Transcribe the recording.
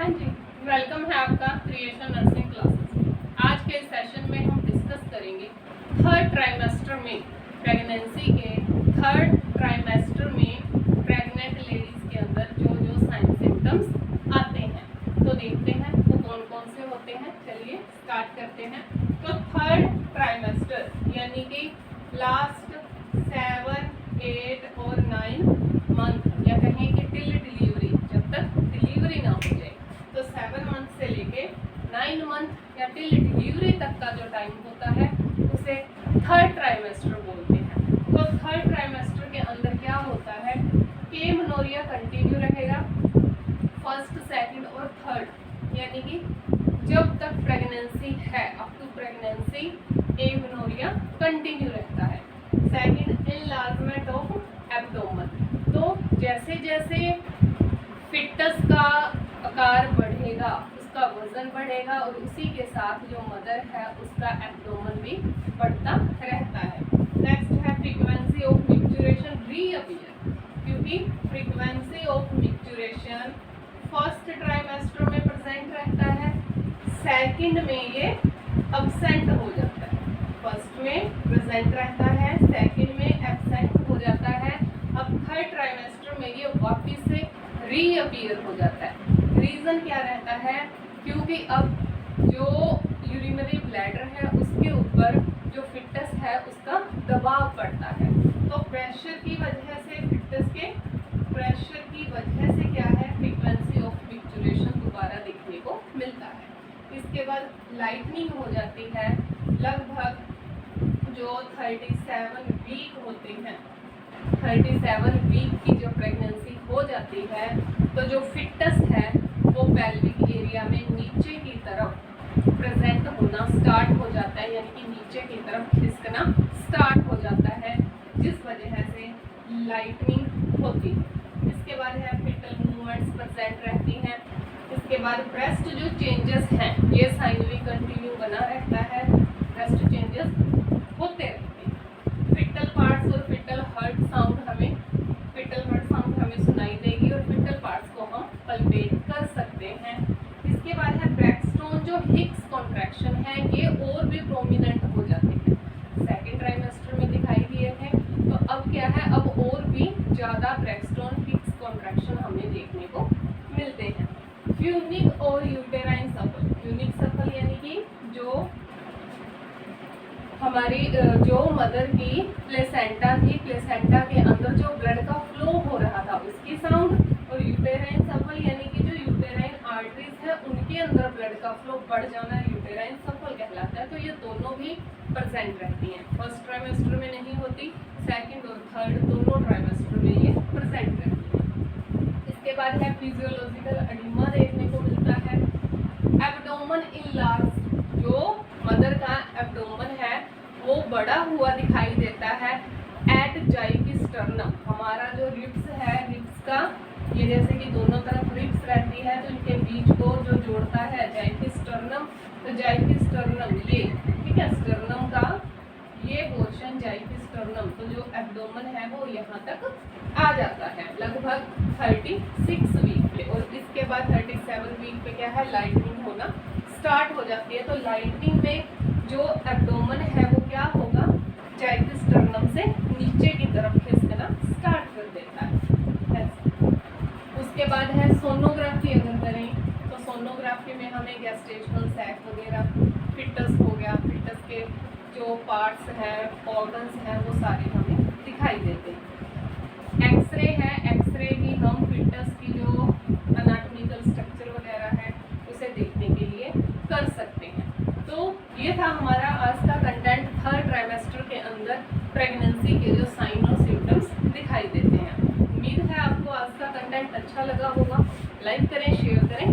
हाँ जी, वेलकम है आपका क्रिएशन नर्सिंग क्लासेस। आज के सेशन में हम डिस्कस करेंगे थर्ड ट्राइमेस्टर में प्रेगनेंसी के थर्ड ट्राइमेस्टर में प्रेग्नेंट लेडीज के अंदर जो जो साइन सिम्टम्स आते हैं, तो देखते हैं वो कौन कौन से होते हैं। चलिए स्टार्ट करते हैं। तो थर्ड ट्राइमेस्टर यानी कि लास्ट 7, 8 और 9 मंथ, या कहें कि टिल डिलीवरी, जब तक डिलीवरी ना हो जाए, तो 7 मंथ से लेके 9 मंथ या टिल डिलीवरी तक का जो टाइम होता है उसे थर्ड ट्राइमेस्टर बोलते हैं। तो थर्ड ट्राइमेस्टर के अंदर क्या होता है कि एमेनोरिया कंटिन्यू रहेगा फर्स्ट, सेकंड और थर्ड, यानी कि जब तक प्रेगनेंसी है up to pregnancy amenorrhea continue रहता है। सेकंड, एनलार्जमेंट ऑफ एब्डोमेन, तो जैसे जैसे फिटस का आकार बढ़ेगा उसका वजन बढ़ेगा और उसी के साथ जो मदर है उसका एब्डोमेन भी बढ़ता रहता है। नेक्स्ट है फ्रीक्वेंसी ऑफ मिक्चुरेशन रीअपीयर, क्योंकि frequency of micturition first trimester में प्रेजेंट रहता है, सेकंड में ये अब्सेंट हो जाता है। फर्स्ट में प्रेजेंट रहता है, सेकंड में एब्सेंट हो जाता है। अब थर्ड ट्राइमेस्टर में ये वापस से रीअपीयर हो जाता है। रीज़न क्या रहता है, क्योंकि अब जो यूरिनरी ब्लैडर है उसके ऊपर जो फिटस है उसका दबाव पड़ता है, तो प्रेशर की वजह से, फिटस के प्रेशर की वजह से क्या है, फ्रीक्वेंसी ऑफ मिक्चुरेशन दोबारा देखने को मिलता है। इसके बाद लाइटनिंग हो जाती है। लगभग जो 37 वीक होते हैं, 37 वीक की जो प्रेगनेंसी हो जाती है, तो जो फिटस है वो पेल्विक एरिया में नीचे की तरफ प्रेजेंट होना स्टार्ट हो जाता है, यानी कि नीचे की तरफ खिसकना स्टार्ट हो जाता है, जिस वजह से लाइटनिंग होती है। इसके बाद है फिटल मूवमेंट्स प्रेजेंट रहती हैं। इसके बाद ब्रेस्ट जो चेंजेस हैं ये साइन भी कंटिन्यू बना रहता है, ब्रेस्ट चेंजेस होते रहते हैं। फिटल पार्ट्स और फिटल हर्ट साउंड हमें सुनाई देगी और फिटल पार्ट्स को हम पल्पेट कर सकते हैं। इसके बाद है ब्रैक्सटोन, जो हिक्स कॉन्ट्रैक्शन है ये और भी प्रोमिनेंट हो जाते हैं। सेकेंड ट्राइमेस्टर में दिखाई दिए थे, तो अब क्या है, अब और भी ज़्यादा ब्रैक्सटोन हिक्स कॉन्ट्रैक्शन हमें देखने को मिलते हैं। यूनिक और यूटेराइन सफल, यूनिक सफल यानी कि जो हमारी जो मदर की प्लेसेंटा थी, प्लेसेंटा के अंदर जो ब्लड का फ्लो हो रहा था उसकी साउंड, और यूटेराइन सफल यानी कि जो यूटेराइन आर्टरीज है उनके अंदर ब्लड का फ्लो बढ़ जाना यूटेराइन सफल कहलाता है। तो ये दोनों भी प्रेजेंट रहती हैं। फर्स्ट ट्राइमेस्टर में नहीं होती, सेकंड और थर्ड दोनों ट्राइमेस्टर में ये प्रेजेंट रहती है। इसके बाद है फिजियोलॉजिकल एडिमा देखने को मिलता है। एब्डोमेन इनलार्ज, जो मदर का एब्डोमेन है वो बड़ा हुआ दिखाई देता है एट जाइकिस्टर्नम। हमारा जो रिब्स है, रिब्स का ये जैसे कि दोनों तरफ रिब्स रहती है तो इनके बीच को जो जोड़ता है जाइकिस्टर्नम, तो जाइकिस्टर्नम ये, ठीक है, स्टर्नम का ये पोर्शन जाइकिस्टर्नम, तो जो एब्डोमेन है वो यहाँ तक आ जाता है लगभग 36 वीक पे। और इसके बाद 37 वीक पे क्या है, लाइटनिंग होना स्टार्ट हो जाती है। तो लाइटनिंग में जो एब्डोमेन है वो क्या होगा, जाइकिस्टर्नम से नीचे की तरफ खिसकना स्टार्ट कर देता है। उसके बाद है सोनोग्राफी अगर करें, तो सोनोग्राफी में हमें गैस्ट्रेशनल सैक वगैरह, फिटस हो गया, फिटस के जो पार्ट्स हैं, ऑर्गन्स हैं, वो सारे हमें दिखाई देते हैं। एक्सरे है, एक्सरे भी हम फिटस की जो अनाटॉमिकल स्ट्रक्चर वगैरह है उसे देखने के लिए कर सकते हैं। तो ये था हमारा आज का कंटेंट। थर्ड ट्राइमेस्टर के अंदर प्रेगनेंसी के जो साइन और सिम्टम्स दिखाई देते हैं। उम्मीद है आपको आज का कंटेंट अच्छा लगा होगा। लाइक करें, शेयर करें।